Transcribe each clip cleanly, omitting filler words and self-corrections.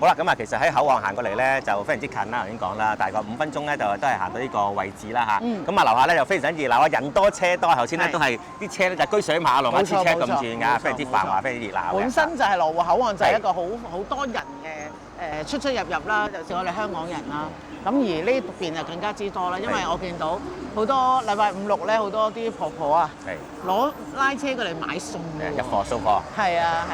好啦，咁啊，其實喺口岸行過嚟咧就非常之近啦，頭先講啦，大概5分鐘咧就都係行到呢個位置啦嚇。咁啊樓下咧就非常熱鬧啊，人多車多，頭先咧都係啲車咧就居水馬龍啊，車咁轉㗎，非常之繁華，非常之熱鬧。本身就係羅湖口岸就係一個好多人嘅出入啦，尤其是我哋香港人啦。咁而呢邊就更加之多啦，因為我見到好多禮拜5、6咧，好多啲婆婆啊，攞拉車過嚟買餸嘅，入貨掃貨。係啊。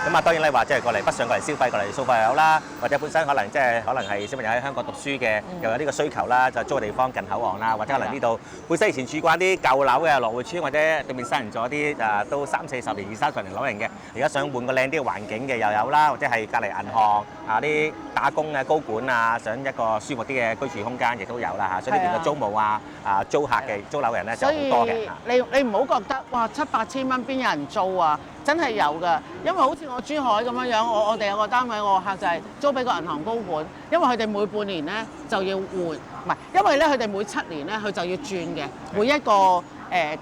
咁啊，當然咧話即係過嚟北上過嚟消費過嚟掃貨又有啦，或者本身可能係小朋友喺香港讀書嘅，又有呢個需求啦，就租個地方近口岸啦，或者可能呢度本身以前住慣啲舊樓嘅羅湖村或者對面新人咗啲都30-40年、20-30年樓齡嘅，而家想換個靚啲嘅環境嘅又有啦，或者係隔離銀行啲打工嘅高管啊，想一個舒服啲嘅居住空間亦都有啦嚇，所以呢邊嘅租務租客嘅租樓人咧就好多嘅。你唔好覺得哇7-8千蚊邊有人租啊？真係有㗎，因為好似我珠海咁樣，我哋有個單位，我個客就係租俾個銀行高管，因為佢哋每半年咧就要換，唔係，因為咧佢哋每7年咧佢就要轉嘅，每一個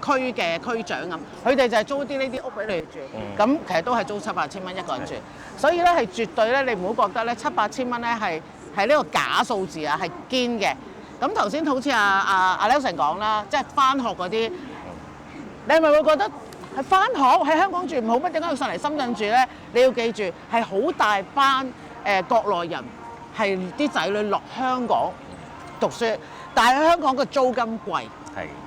區嘅區長咁，佢哋就係租啲呢啲屋俾你住，咁其實都係租7-8千蚊一個人住，所以咧係絕對咧你唔好覺得咧7-8千蚊咧係呢個假數字啊，係堅嘅。咁頭先好似阿 Nelson 講啦，即係返學嗰啲，你係咪會覺得？係返學喺香港住唔好乜？點解要上嚟深圳住咧？你要記住係好大班國內人係啲仔女落香港讀書，但係喺香港個租金貴，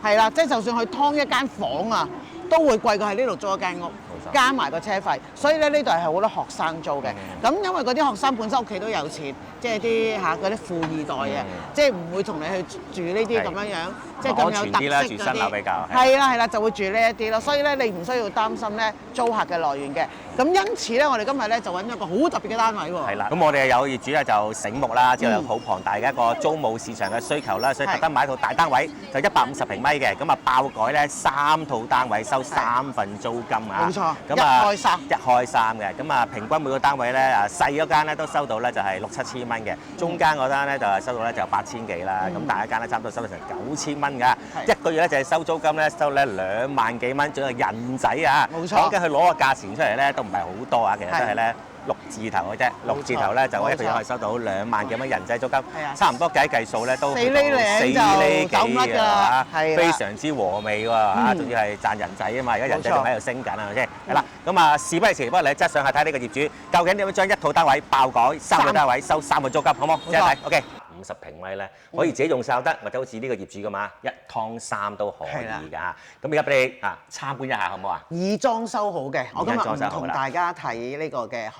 係啦，即係就算佢劏一間房啊，都會貴過喺呢度租一間屋，加埋個車費，所以咧呢度係好多學生租嘅。咁因為嗰啲學生本身屋企都有錢，即係啲嗰啲富二代啊，即係唔會同你去住呢啲咁樣樣，即係咁有特色嗰啲。住新樓比較係啦，就會住呢一啲咯。所以咧你唔需要擔心咧租客嘅來源嘅。咁因此咧，我哋今日咧就揾咗個好特別嘅單位喎。係啦，咁我哋有業主咧就醒目啦，之後有好龐大嘅一個租務市場嘅需求啦，所以特登買一套大單位，就150平米嘅，咁啊爆改咧3套單位收3份租金啊。冇錯，咁啊一開3嘅，咁啊平均每個單位咧細嗰間咧都收到咧就係6-7千蚊嘅，中間嗰單咧就係收到咧就8千幾啦，咁大一間咧差唔多收到成9000蚊㗎，一個月咧就係收租金咧收咧2萬幾蚊，仲有人仔啊！冇錯，講緊佢攞個價錢出嚟咧都唔係好多啊，其實都係咧6字頭嘅啫，6字頭咧就一個月可以收到2萬幾蚊人仔租金，差唔多計數咧都4厘幾㗎啦，非常之和味喎嚇，仲要係賺人仔啊嘛，而家人仔仲喺度升緊係咪先？係啦，咁啊事不宜遲，不過你即刻上下睇呢個業主究竟點樣將一套單位爆改3個單位收3個租金，好冇？即刻睇 ，OK。50平米咧，可以自己用晒得，或者好似呢個業主咁啊，1劏3都可以㗎。咁而家俾你參觀一下，好唔好啊？已裝修好嘅，我今日唔同大家睇呢個嘅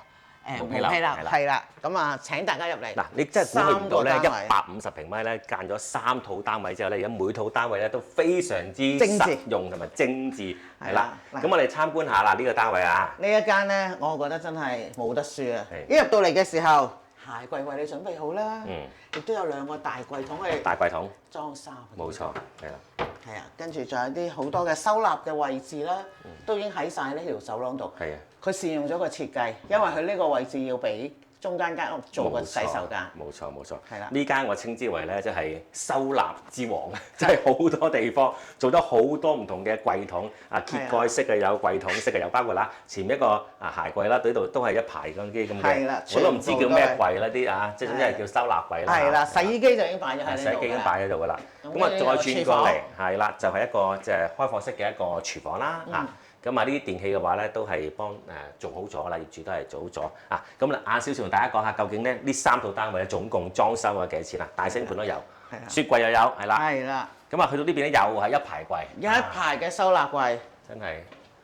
毛坯樓，係啦。咁啊，請大家入嚟。嗱，你真係估佢唔到咧，150平米咧，間咗3套單位之後咧，而家每套單位咧都非常之實用同埋精緻，係啦。咁我哋參觀下啦，呢個單位啊。呢一間咧，我覺得真係冇得輸啊！一入到嚟嘅時候，鞋櫃為你準備好啦，亦都有2個大櫃桶去裝衫。冇錯，係啦。係啊，跟住仲有啲好多嘅收納嘅位置啦，都已經喺晒呢條走廊度。係啊，佢善用咗個設計，因為佢呢個位置要俾中間間屋做個洗手間。冇錯。係啦，呢間我稱之為咧，即係收納之王，即係好多地方做咗好多唔同嘅櫃桶啊，揭蓋式嘅有，櫃桶式嘅有，包括啦前面一個鞋櫃啦，呢度都係一排嗰啲咁嘅，我都唔知叫咩櫃啦啲啊，即係總之係叫收納櫃啦。係啦，洗衣機就已經擺咗喺呢度。洗衣機已經擺喺度㗎啦。咁啊，再轉過嚟係啦，就係一個即係開放式嘅一個廚房啦嚇。咁啊，呢啲電器嘅話咧，都係幫做好咗啦，業主都係做好咗啊。咁啊，晏少少同大家講下，究竟咧呢3套單位咧總共裝修啊幾多錢啊？大星盤都有，雪櫃又有，係啦。係啦。咁啊，去到呢邊咧又係一排櫃，一排嘅收納櫃，真係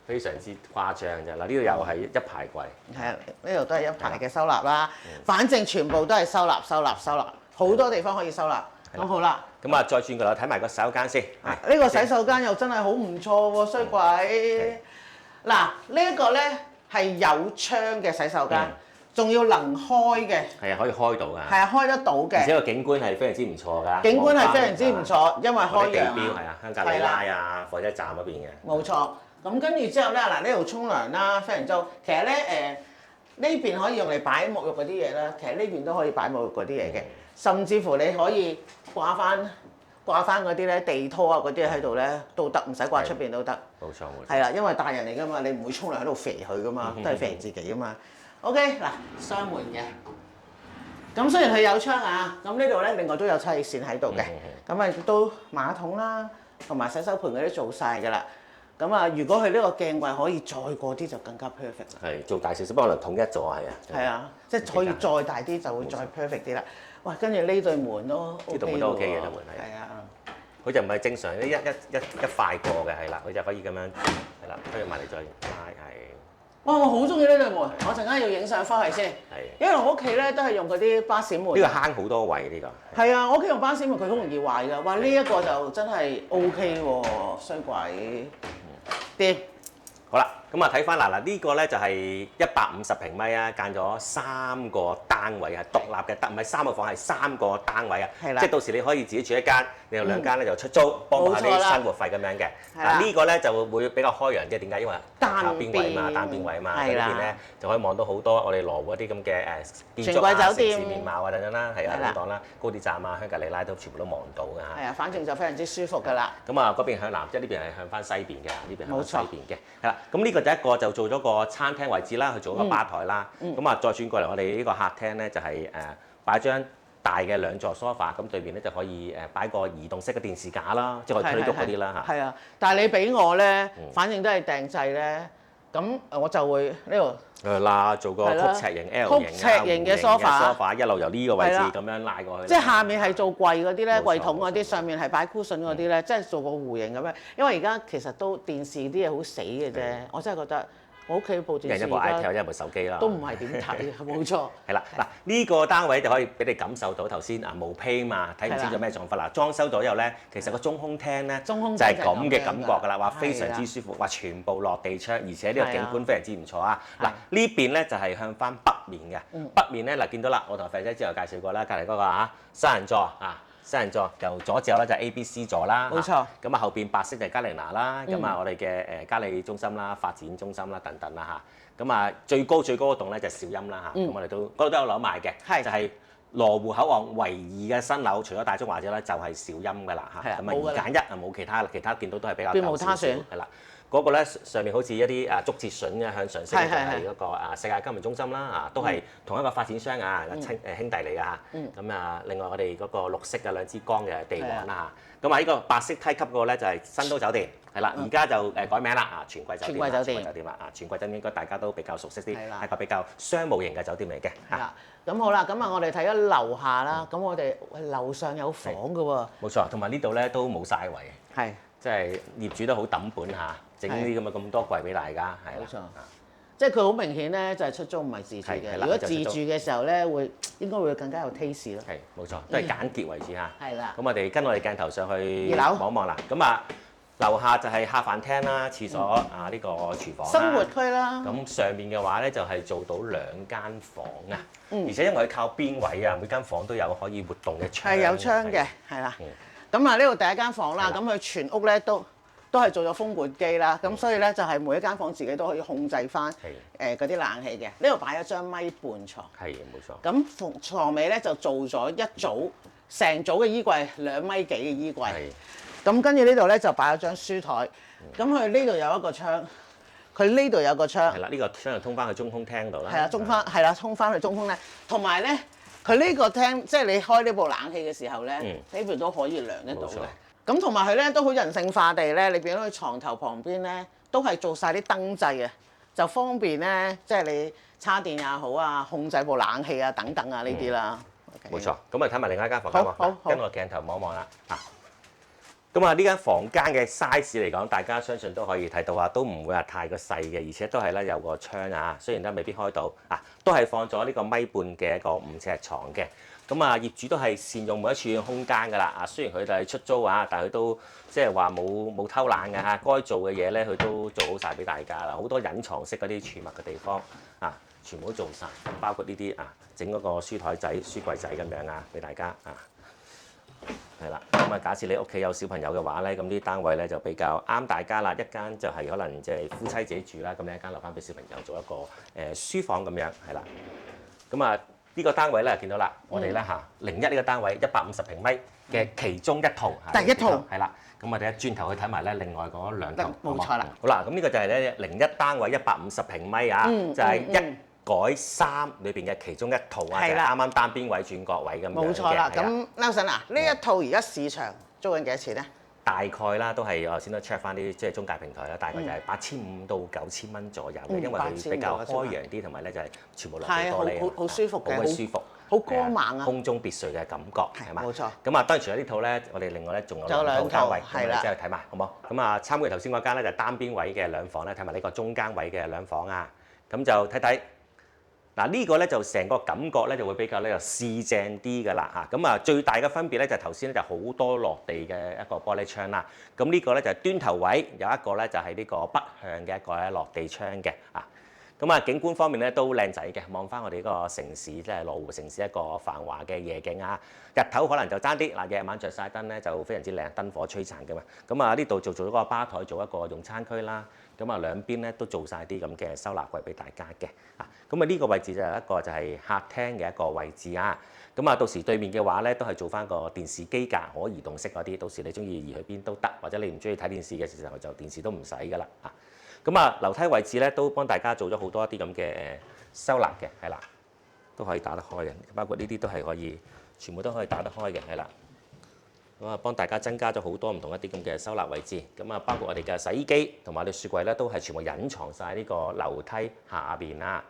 非常之誇張啫。嗱，呢度又係一排櫃，係啊，呢度都係一排嘅收納啦。反正全部都係收納，好多地方可以收納。咁好啦。咁啊，再轉過嚟睇埋個洗手間先。呢個洗手間又真係好唔錯喎，衰鬼。嗱，呢一個咧係有窗嘅洗手間，仲要能開嘅。係啊，可以開到㗎。係啊，開得到嘅。而且個景觀係非常之唔錯㗎。景觀係非常之唔錯，因為開揚。地標係啊，香格里拉啊，火車站嗰邊嘅。冇錯。咁跟住之後咧，嗱呢度沖涼啦，非常之。其實咧呢邊可以用嚟擺沐浴嗰啲嘢啦，其實呢邊都可以擺沐浴嗰啲嘢嘅，甚至乎你可以掛翻嗰啲咧地拖啊嗰啲喺度咧都得，唔使掛出邊都得。冇錯。係啦，因為大人嚟㗎嘛，你唔會沖涼喺度肥佢㗎嘛，都係肥自己㗎嘛。OK， 嗱，雙門嘅，咁雖然佢有窗啊，咁呢度咧另外都有抽氣扇喺度嘅，咁啊都馬桶啦，同埋洗手盆嗰啲做晒㗎啦。咁啊，如果佢呢個鏡櫃可以再過啲就更加 perfect 啦。係做大少少，不過可能統一咗係啊。係啊，即係可以再大啲就會再 perfect 啲啦。哇，跟住呢對門都 OK 呢度門都 OK 嘅，呢門係啊。佢就唔係正常一塊過嘅係啦，佢就可以咁樣係啦，跟住埋嚟再拉係。哇！我好中意呢對門，我陣間要影相翻去先。係。因為我屋企咧都係用嗰啲巴士門。呢個慳好多位呢個。係啊，我屋企用巴士門佢好容易壞㗎。哇！呢一個就真係 OK 喎，衰鬼掂。好啦，咁啊睇翻嗱呢個咧就係150平米啊，間咗3個單位係獨立嘅，唔係3個房係3個單位啊。係啦。即係到時你可以自己住一間，你有2間咧就出租，幫下啲生活費咁樣嘅。嗱呢個咧就會比較開揚啲，點解？因為靠邊位嘛，單邊位嘛，呢邊咧就可以望到好多我哋羅湖嗰啲咁嘅建築啊、城市面貌啊等等啦，係啊咁講啦，高鐵站啊、香格里拉都全部都望到㗎嚇。係啊，反正就非常之舒服㗎啦。咁啊嗰邊向南，即係呢邊係向翻西邊嘅，呢邊向西邊嘅。係啦，咁呢個第一個就做咗個餐廳位置啦，去做個吧台啦。咁啊再轉過嚟，我哋呢個客廳咧就係擺張大嘅2座 sofa， 咁對面咧就可以擺個移動式嘅電視架啦，即係可以推喐嗰啲啦嚇。係啊，但係你俾我咧，反正都係訂製咧，咁我就會呢度。嗱，做個曲尺型 L 型嘅 sofa， 一路由呢個位置咁樣拉過去。即係下面係做櫃嗰啲咧，櫃桶嗰啲，上面係擺 cushion 嗰啲咧，即係做個弧形咁樣。因為而家其實都電視啲嘢好死嘅啫，我真係覺得。我屋企部電視一部 iPad， 一部手機啦，都唔係點睇，冇錯。係啦，嗱呢個單位就可以俾你感受到頭先啊無披嘛，睇唔清楚咩狀況啦。裝修咗之後咧，其實個中空廳咧就係咁嘅感覺㗎啦，話非常之舒服，話全部落地窗，而且呢個景觀非常之唔錯啊。嗱呢邊咧就係向翻北面嘅，北面咧嗱見到啦，我同肥仔之後介紹過啦，隔離嗰個雙人座啊。雙人座由左至右咧就 A、B、C 座啦，冇錯。咁啊後邊白色就係嘉玲娜啦，咁啊我哋嘅嘉里中心啦、發展中心啦等等啦嚇，咁啊最高嗰棟咧就係小音啦嚇，咁我哋嗰度都有樓賣嘅，就係羅湖口岸唯二嘅新樓，除咗大中華之外咧就係小音㗎啦嚇，咁啊2揀1啊冇其他啦，其他見到都係比較舊少少，係啦。嗰個咧上面好似一啲竹節筍嘅向上升，就係嗰個世界金融中心啦，都係同一個發展商兄弟嚟㗎嚇。咁啊，另外我哋嗰個綠色嘅2支光嘅地王啦嚇。咁啊，呢個白色梯級嗰個咧就係新都酒店，係啦，而家就改名啦全季酒店。全季酒店應該大家都比較熟悉啲，係個比較商務型嘅酒店嚟嘅。係啦，咁好啦，咁啊我哋睇咗樓下啦，咁我哋樓上有房㗎喎。冇錯，同埋呢度咧都冇晒位。係。即係業主都好抌本嚇，整啲咁多櫃俾大家，係啦。冇錯，即係佢好明顯咧，就係出租唔係自住嘅。如果自住嘅時候咧，應該會更加有 taste 咯。係冇錯，都係簡潔為主嚇。係啦。咁我哋跟我哋鏡頭上去2樓望望啦。咁啊，樓下就係客飯廳啦、廁所啊，呢個廚房啦。生活區啦。咁上面嘅話咧，就係做到2間房啊。而且因為佢靠邊位啊，每間房都有可以活動嘅窗。係有窗嘅，係啦。咁啊，呢度第一間房啦，咁佢全屋咧都係做咗風管機啦，咁所以咧就係每一間房自己都可以控制翻嗰啲冷氣嘅。呢度擺咗張米半床，係冇錯。咁床尾咧就做咗一組成組嘅衣櫃，2米幾嘅衣櫃。咁跟住呢度咧就擺咗張書台，咁佢呢度有一個窗，佢呢度有個窗。係啦，呢個窗就通翻去中空廳度啦。係啦，通翻去中空咧，同埋咧。佢呢個廳，即係你開呢部冷氣嘅時候咧，呢邊都可以涼得到嘅。咁同埋佢咧都好人性化地咧，你變咗佢床頭旁邊咧，都係做晒啲燈掣啊，就方便咧，即係你叉電也好啊，控制部冷氣啊等等啊呢啲啦。冇錯，咁啊睇埋另一間房間喎，好，跟我鏡頭望望啦。咁啊呢間房間嘅 size 嚟講，大家相信都可以睇到啊，都唔會話太過細嘅，而且都係咧有個窗啊，雖然都未必開到啊，都係放咗呢個1.5米嘅一個5尺床嘅。咁啊業主都係善用每一處嘅空間㗎啦啊，雖然佢哋係出租啊，但係佢都即係話冇偷懶嘅嚇，該做嘅嘢咧佢都做好晒俾大家啦，好多隱藏式嗰啲儲物嘅地方啊，全部都做晒，包括呢啲啊整嗰個書台仔、書櫃仔咁樣啊，俾大家啊。係啦，咁啊，假設你屋企有小朋友嘅話咧，咁啲單位咧就比較啱大家啦。一間就係可能即係夫妻自己住啦，咁另一間留翻俾小朋友做一個書房咁樣，係啦。咁啊，呢個單位咧見到啦，我哋咧01呢個單位150平米嘅其中一套，第一套係啦。咁我哋一轉頭去睇埋咧另外嗰2套，冇錯啦。好啦，咁呢個就係咧01單位150平米啊，就係改衫裏邊嘅其中一套啊，就係係啦啱啱單邊位轉角位咁樣嘅。冇錯啦。係啦咁 Nelson 啊，呢一套而家市場租緊幾多錢咧？大概啦，都係我頭先都 check 翻啲即係中介平台啦，大概就係8500到9000蚊左右嘅，因為佢比較開揚啲，同埋咧就係全部落地玻璃，好舒服嘅，好舒服，好光猛啊，空中別墅嘅感覺係嘛？冇錯。咁啊，當然除咗呢套咧，我哋另外咧仲有兩套單位，咁啊即係睇埋好冇？咁啊，參觀頭先嗰間咧就單邊位嘅兩房咧，睇埋呢個中間位嘅兩房啊，咁就睇睇。嗱呢個咧就成個感覺咧就會比較咧就市正啲㗎啦嚇，咁啊最大嘅分別咧就頭先咧就好多落地嘅一個玻璃窗啦，咁呢個咧就係端頭位，有一個咧就係呢個北向嘅一個咧落地窗嘅啊，咁啊景觀方面咧都靚仔嘅，望翻我哋個城市即係羅湖城市一個繁華嘅夜景啊，日頭可能就爭啲，嗱夜晚着晒燈咧就非常之靚，燈火璀璨嘅嘛，咁啊呢度做咗個吧台做一個用餐區啦。咁啊兩邊咧都做晒啲咁嘅收納櫃俾大家嘅，啊咁啊呢個位置就係一個就係客廳嘅一個位置啊，咁啊到時對面嘅話咧都係做翻個電視機架可移動式嗰啲，到時你中意移去邊都得，或者你唔中意睇電視嘅時候就電視都唔使噶啦，啊咁啊樓梯位置咧都幫大家做咗好多一啲咁嘅收納嘅，係啦，都可以打得開嘅，包括呢啲都係可以，全部都可以打得開嘅，係啦。咁啊，幫大家增加咗好多唔同一啲咁嘅收納位置，咁啊，包括我哋嘅洗衣機同埋我哋雪櫃咧，都係全部隱藏晒呢個樓梯下邊啊。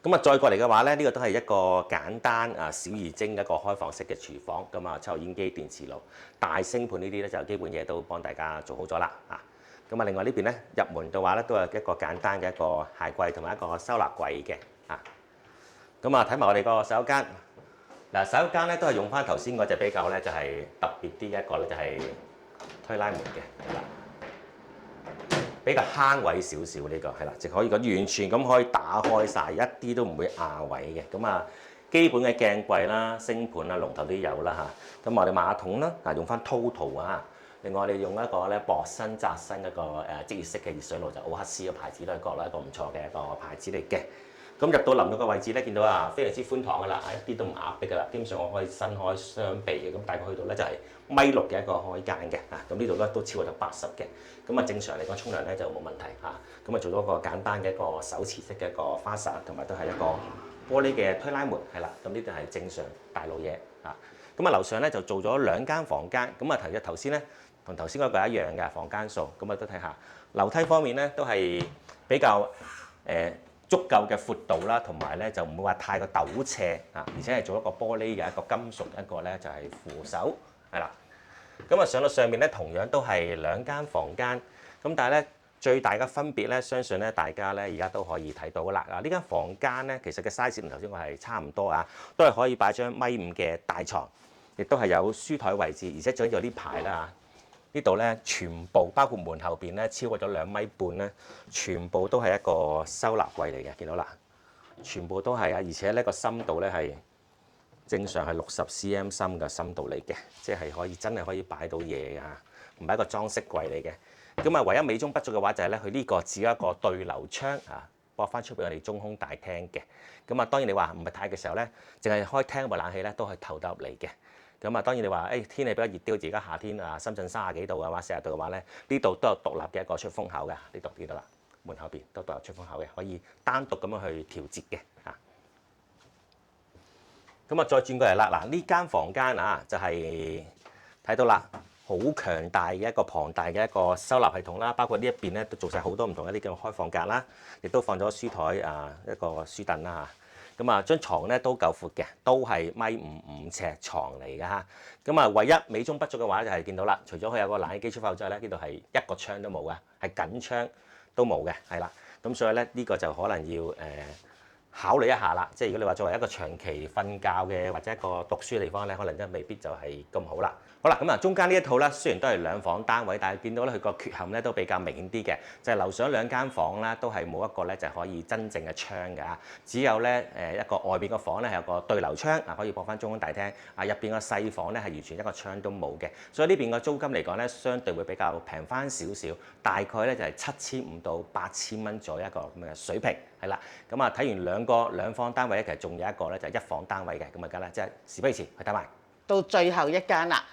咁啊，再過嚟嘅話咧，呢個都係一個簡單啊小而精嘅一個開放式嘅廚房，咁啊，抽油煙機、電磁爐、大星盤呢啲咧就基本嘢都幫大家做好咗啦啊。咁啊，另外呢邊咧入門嘅話咧，都係一個簡單嘅一個鞋櫃同埋一個收納櫃嘅啊。咁啊，睇埋我哋個洗手間。嗱，洗手間咧都係用翻頭先嗰隻比較咧，就係特別啲一個咧，就係推拉門嘅，係啦，比較慳位少少呢個係啦，就可以咁完全咁可以打開晒，一啲都唔會壓位嘅。咁啊，基本嘅鏡櫃啦、星盤啊、龍頭都有啦嚇。咁我哋馬桶啦，嗱用翻 Total 啊。另外我哋用一個咧薄身窄身一個即熱式嘅熱水爐，就奧克斯嘅牌子都係覺得一個唔錯嘅一個牌子嚟嘅。咁入到臨到個位置咧，見到啊非常之寬敞噶啦，一啲都唔壓迫噶啦。基本上我可以伸開雙臂嘅，咁大概去到咧就係1.6米嘅一個開間嘅，啊咁呢度咧都超過咗80嘅。咁啊正常嚟講沖涼咧就冇問題嚇。咁啊做咗個簡單嘅一個手持式嘅一個花灑，同埋都係一個玻璃嘅推拉門，係啦。咁呢度係正常大路嘢啊。咁啊樓上咧就做咗2間房間，咁啊頭先咧同頭先嗰個一樣嘅房間數，咁啊都睇下樓梯方面咧都係比較足夠嘅闊度啦，同埋咧就唔會話太過陡斜啊，而且係做一個玻璃嘅一個金屬一個咧就係扶手係啦。咁啊上到上面咧同樣都係2間房間，咁但係咧最大嘅分別咧，相信咧大家咧而家都可以睇到啦。嗱呢間房間咧其實嘅 size 同頭先我係差唔多啊，都係可以擺張1.5米嘅大床，亦都係有書台位置，而且最緊要呢排啦。呢度咧全部包括門後邊咧超過咗2.5米咧，全部都係一個收納櫃嚟嘅，見到啦，全部都係啊，而且呢個深度咧係正常係60 cm 深嘅深度嚟嘅，即係可以真係可以擺到嘢㗎，唔係一個裝飾櫃嚟嘅。咁啊，唯一美中不足嘅話就係咧，佢呢個只有一個對流窗啊，駁翻出俾我哋中空大廳嘅。咁啊，當然你話唔係太嘅時候咧，淨係開廳部冷氣咧都可以透得入嚟嘅。咁啊，當然你話誒天氣比較熱啲，好似而家夏天啊，深圳30幾度嘅話，40度嘅話咧，呢度都有獨立嘅一個出風口嘅，呢度見到啦，門後邊都獨立出風口嘅，可以單獨咁樣去調節嘅嚇。咁啊，再轉過嚟啦，嗱呢間房間啊，就係睇到啦，好強大嘅一個龐大嘅一個收納系統啦，包括呢一邊咧都做晒好多唔同一啲嘅開放格啦，亦都放咗書台啊，一個書凳啦嚇。咁啊，張床咧都夠闊嘅，都係1.55尺床嚟㗎嚇。咁啊，唯一美中不足嘅話就係見到啦，除咗佢有個冷氣機出口之外咧，呢度係一個窗都冇嘅，係緊窗都冇嘅，係啦。咁所以咧呢個就可能要考慮一下啦。即係如果你話作為一個長期瞓覺嘅或者一個讀書嘅地方咧，可能真係未必就係咁好啦。好啦，咁啊中間呢一套咧，雖然都係2房單位，但係見到咧佢個缺陷咧都比較明顯啲嘅，就係樓上2間房咧都係冇一個咧就可以真正嘅窗㗎，只有咧一個外邊個房咧係有個對流窗啊，可以駁翻中空大廳啊，入邊個細房咧係完全一個窗都冇嘅，所以呢邊個租金嚟講咧，相對會比較平翻少少，大概咧就係7500到8000蚊左右一個咁嘅水平，係啦。咁啊睇完2房單位咧，其實仲有一個咧就係1房單位嘅，咁啊梗啦，即係事不宜遲，去睇埋。到最後一間啦。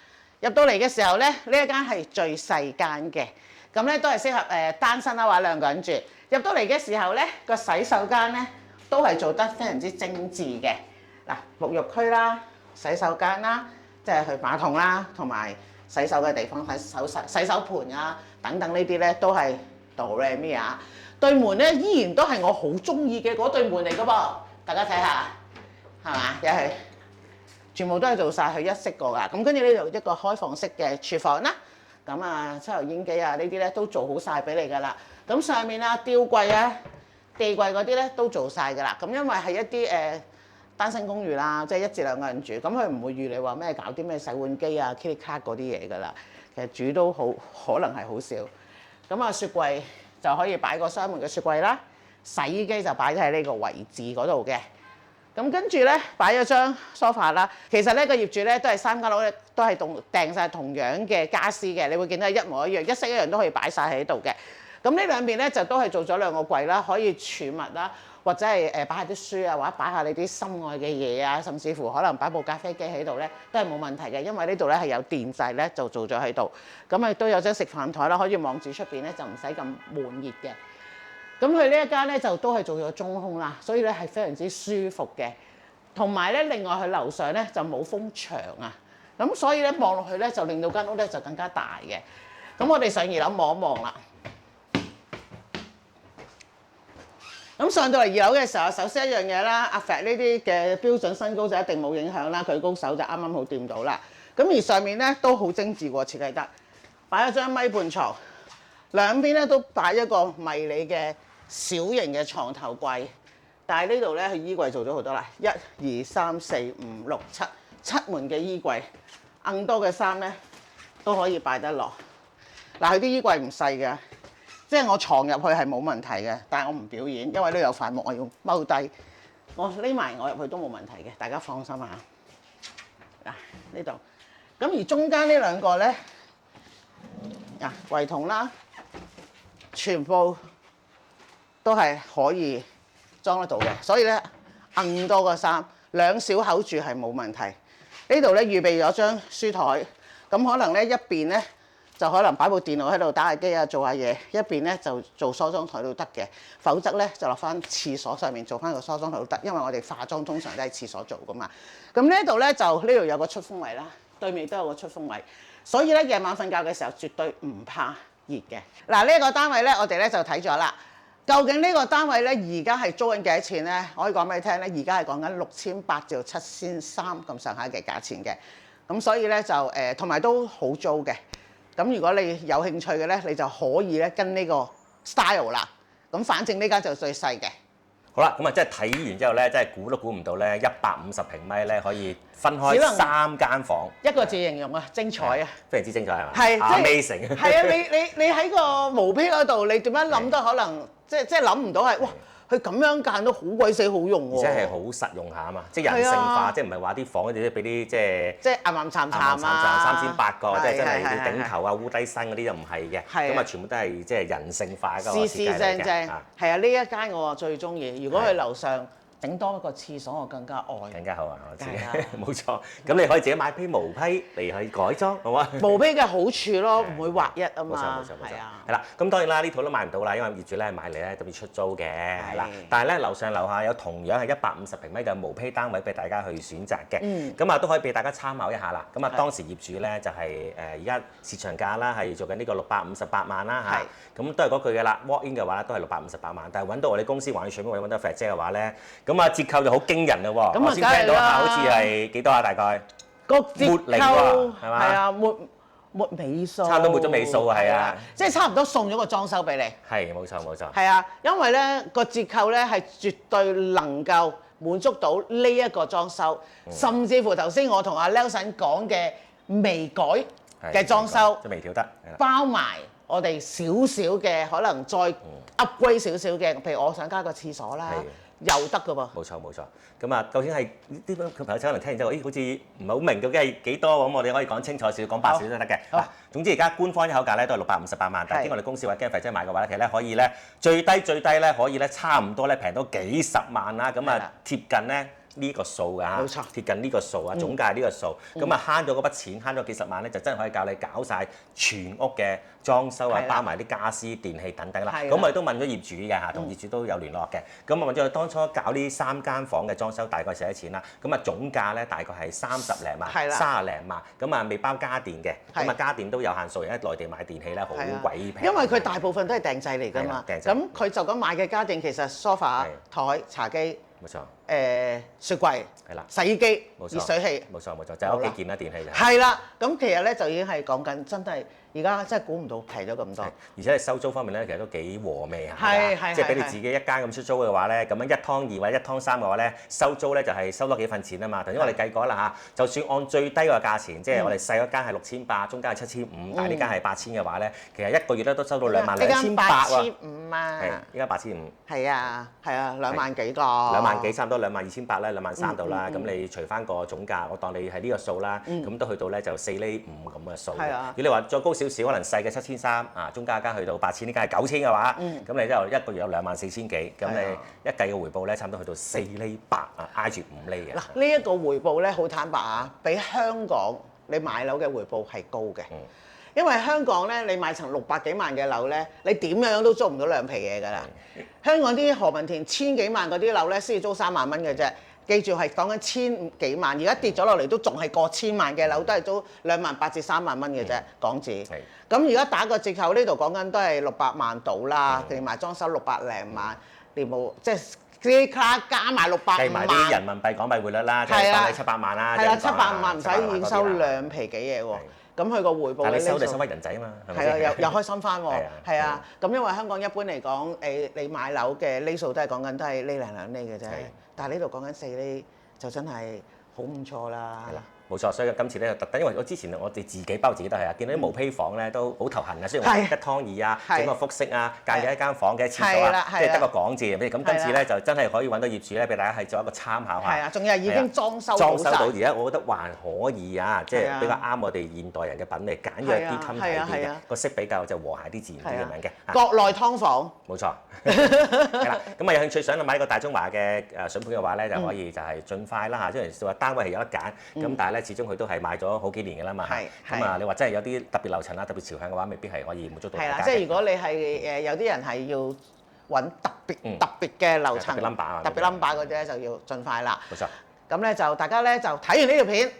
入到嚟嘅時候咧，呢一間係最細間嘅，咁咧都係適合單身啦或者兩個人住。入到嚟嘅時候咧，個洗手間咧都係做得非常之精緻嘅。嗱，沐浴區啦、洗手間啦，即係去馬桶啦，同埋洗手嘅地方、洗手盤啊等等呢啲咧都係 Doremi 啊。對門咧依然都係我好中意嘅嗰對門嚟噶噃，大家睇下，係嘛？又係全部都係做晒佢一式過噶。咁跟住呢度一個開放式嘅廚房啦，咁啊抽油煙機啊呢啲咧都做好晒俾你噶啦。咁上面啊吊櫃啊、地櫃嗰啲咧都做晒噶啦。咁因為係一啲單身公寓啦，即係1至2個人住，咁佢唔會預你話咩搞啲咩洗碗機啊、Kitty 卡嗰啲嘢噶啦。其實煮都好可能係好少。咁啊雪櫃就可以擺個雙門嘅雪櫃啦，洗衣機就擺喺呢個位置嗰度嘅。咁跟住咧擺咗張梳化啦。其實咧個業主咧都係3間屋咧都係訂晒同樣嘅傢俬嘅，你會見到係一模一樣，一式一樣都可以擺晒喺度嘅。咁呢兩邊咧就都係做咗2個櫃啦，可以儲物啦，或者係擺下啲書啊，或者擺下你啲心愛嘅嘢啊，甚至乎可能擺部咖啡機喺度咧都係冇問題嘅，因為呢度咧係有電掣咧就做咗喺度。咁啊都有張食飯台啦，可以望住出邊咧就唔使咁悶熱嘅。咁佢呢一間咧就都係做咗中空啦，所以咧係非常之舒服嘅。同埋咧另外佢樓上咧就冇風牆啊，咁所以咧望落去咧就令到間屋咧就更加大嘅。咁我哋上2樓望一望啦。咁上到嚟2樓嘅時候，首先一樣嘢啦，阿 Fat 呢啲嘅標準身高就一定冇影響啦，佢高手就啱啱好掂到啦。咁而上面咧都好精緻喎，設計得擺咗張米半床，兩邊咧都擺一個迷你嘅小型嘅床頭櫃。但係呢度咧，佢衣櫃做咗好多啦，1、2、3、4、5、6、7門嘅衣櫃，更多嘅衫咧都可以擺得落。嗱，佢啲衣櫃唔細嘅。即係我藏入去係冇問題嘅，但係我唔表演，因為都有塊木，我要踎低，我匿埋我入去都冇問題嘅，大家放心啊！嗱呢度，咁而中間呢2個咧，嗱櫃桶啦，全部都係可以裝得到嘅，所以咧更多個衫，2小口住係冇問題。呢度咧預備咗張書台，咁可能咧一邊咧。就可能擺部電腦喺度打下機啊，做下嘢，一邊咧就做梳妝台都得嘅。否則咧就落翻廁所上面做翻個梳妝台都得，因為我哋化妝通常都喺廁所做噶嘛。咁呢度咧就呢度有個出風位啦，對面都有個出風位，所以咧夜晚瞓覺嘅時候絕對唔怕熱嘅。嗱呢個單位咧我哋咧就睇咗啦，究竟呢個單位咧而家係租緊幾多錢咧？我可以講俾你聽咧，而家係講緊6800至7300咁上下嘅價錢嘅。咁所以咧就同埋都好租嘅。咁如果你有興趣嘅咧，你就可以咧跟呢個 style 啦。咁反正呢間就最細嘅。好啦，咁啊，即係睇完之後咧，真係估都估唔到咧，150平米咧可以分開3間房。一個字形容啊，精彩啊！非常之精彩係嘛？係 Amazing。係啊，你喺個毛坯嗰度，你點樣諗都可能即係諗唔到係哇！佢咁樣間都好鬼死好用喎，而且係好實用下啊嘛，即係人性化，即係唔係話啲房嗰啲俾啲即係岩岩慘慘啊，3800個，即係真係要頂頭啊、烏低身嗰啲就唔係嘅，咁啊全部都係即係人性化嘅設計嚟嘅。正，係啊！呢一間我最中意，如果佢樓上頂多一個廁所，我更加愛。更加好啊！我知，冇錯。咁你可以自己買批毛坯嚟去改裝，好嘛？毛坯嘅好處咯，唔會劃一啊嘛。冇錯。係啦，咁當然啦，呢套都買唔到啦，因為業主咧買嚟咧特別出租嘅，係啦。但係咧樓上樓下有同樣係150平米嘅毛坯單位俾大家去選擇嘅。咁啊都可以俾大家參考一下啦。咁啊當時業主咧就係而家市場價啦，係做緊呢個658萬啦嚇。咁都係嗰句嘅啦 ，walk in 嘅話都係658萬，但係揾到我哋公司橫要隨便揾到 Fat 姐嘅話咧。咁啊折扣就好驚人嘞喎！我先聽到好似係幾多啊？大概個折扣係嘛？係啊，沒尾數，差唔多沒咗尾數啊，係啊，即係差唔多送咗個裝修俾你。係冇錯。係啊，因為咧個折扣咧係絕對能夠滿足到呢一個裝修，甚至乎頭先我同阿 Nelson 講嘅微改嘅裝修，即係微調得，包埋我哋少少嘅可能再 upgrade 少少嘅，譬如我想加個廁所啦。又得㗎噃，冇錯。咁啊，究竟係啲朋友可能聽完之後，好似唔係好明究竟係幾多咁，我哋可以講清楚少少，講白少少都得嘅。嗱，總之而家官方一口價咧都係658萬，但係經我哋公司或者Fat姐買嘅話咧，其實咧可以咧最低咧可以咧差唔多咧平到幾十萬啦，咁啊貼近咧呢個數㗎嚇，冇錯貼近呢個數啊，總價係呢個數，咁啊慳咗嗰筆錢，慳咗幾十萬咧，就真係可以教你搞晒全屋嘅裝修啊，係啦包埋啲家私電器等等啦。係啦咁我哋都問咗業主嘅嚇，同業主都有聯絡嘅。咁我問咗佢當初搞呢3間房嘅裝修大概使幾錢啦？咁啊總價咧大概係30零萬、係啦30零萬，咁啊未包家電嘅，係咁啊家電都有限數，因為內地買電器咧好係啊鬼平。因為佢大部分都係訂製嚟㗎嘛，係啦訂製咁佢就咁買嘅家電其實 sofa 台、茶機、冇錯，雪櫃、係啦，洗衣機、冇錯熱水器。冇錯，就係屋企件啦，電器就係。係啦，咁其實咧就已經係講緊，真係而家真係估唔到平咗咁多。而且你收租方面咧，其實都幾和味啊！係即係俾你自己一間咁出租嘅話咧，咁樣1劏2或者1劏3嘅話咧，收租咧就係收多幾份錢啊嘛。頭先我哋計過啦嚇，就算按最低個價錢，即係我哋細嗰間係6800，中間係7500，但係呢間係8000嘅話咧，其實一個月咧都收到22800喎。 8500啊！係，依家8500。係啊，2萬幾個。2萬幾，差唔多22800啦，23000度啦。咁你除翻個總價，我當你係呢個數啦，咁都去到咧就4厘5咁嘅數。係啊。如果你話再高少少，可能細嘅7300啊，中間間去到8000，呢間係9000嘅話，咁你之後一個月有24000幾，咁你一計嘅回報咧，差唔多去到4厘8啊，挨住5厘嘅。嗱，呢一個回報咧，好坦白啊，比香港你買樓嘅回報係高嘅。因為香港咧，你買層600幾萬嘅樓咧，你點樣都租唔到兩皮嘢㗎啦。香港啲何文田千幾萬嗰啲樓咧，先至租3萬蚊嘅啫。記住係講緊千幾萬，而家跌咗落嚟都仲係過千萬嘅樓，都係租28000至3萬蚊嘅啫港紙。咁而家打個折扣，呢度講緊都係600萬到啦，連埋裝修600零萬，連冇即係啲卡加埋600萬。計埋啲人民幣港幣匯率啦，即係當你700萬啦。係啦，700萬唔使已經收兩皮幾嘢喎。咁佢個回報但係你收就收翻人仔啊嘛，係咪係啊，又開心翻喎。係啊啊，咁因為香港一般嚟講，你買樓嘅厘數都係講緊都係厘零兩厘嘅啫。但係呢度講緊4厘，就真係好唔錯啦。係啦，冇錯，所以今次咧就特登，因為我之前我哋自己包自己都係啊，見到啲毛坯房咧都好頭痕啊，雖然話1劏2啊，整個複式啊，間嘅一間房嘅廁所啊，即係得個講字，咁今次咧就真係可以揾到業主咧，俾大家係做一個參考下。係啊，仲要係已經裝修到而家，我覺得還可以啊，即係比較啱我哋現代人嘅品味，簡約啲、襟睇啲嘅，個色比較就和諧啲、自然啲咁樣嘅。國內劏房。冇錯，係啦。咁啊有興趣想買呢個大中華嘅筍盤嘅話咧，就可以就係盡快啦嚇，雖然話單位係有得揀，咁但係咧始終佢都係買咗好幾年㗎啦嘛。咁啊，你話真係有啲特別樓層啊、特別朝向嘅話，未必係可以滿足到大家。係啦，即係如果你係有啲人係要揾特別嘅樓層、特別 number 嗰啲咧，就要盡快啦。冇錯。咁咧就大家咧就睇完呢條片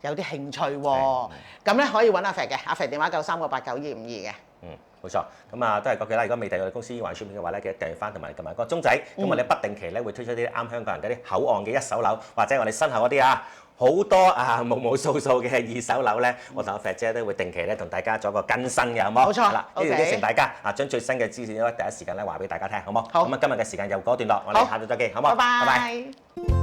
有啲興趣喎，咁咧可以揾阿肥嘅，阿肥電話93899252嘅。冇錯，咁啊都係嗰句啦。如果未訂閱我哋公司環書片嘅話咧，記得訂閱翻同埋撳埋個鐘仔。咁我哋不定期咧會推出啲啱香港人嗰啲口岸嘅一手樓，或者我哋身後嗰啲啊好多啊無數嘅二手樓咧，我同阿肥姐都會定期咧同大家做一個更新嘅，好冇？冇錯。啦，呢條應承大家啊，將最新嘅資訊咧第一時間咧話俾大家聽，好冇？好。咁啊，今日嘅時間又告一段落，我哋下晝再見，好冇？拜拜。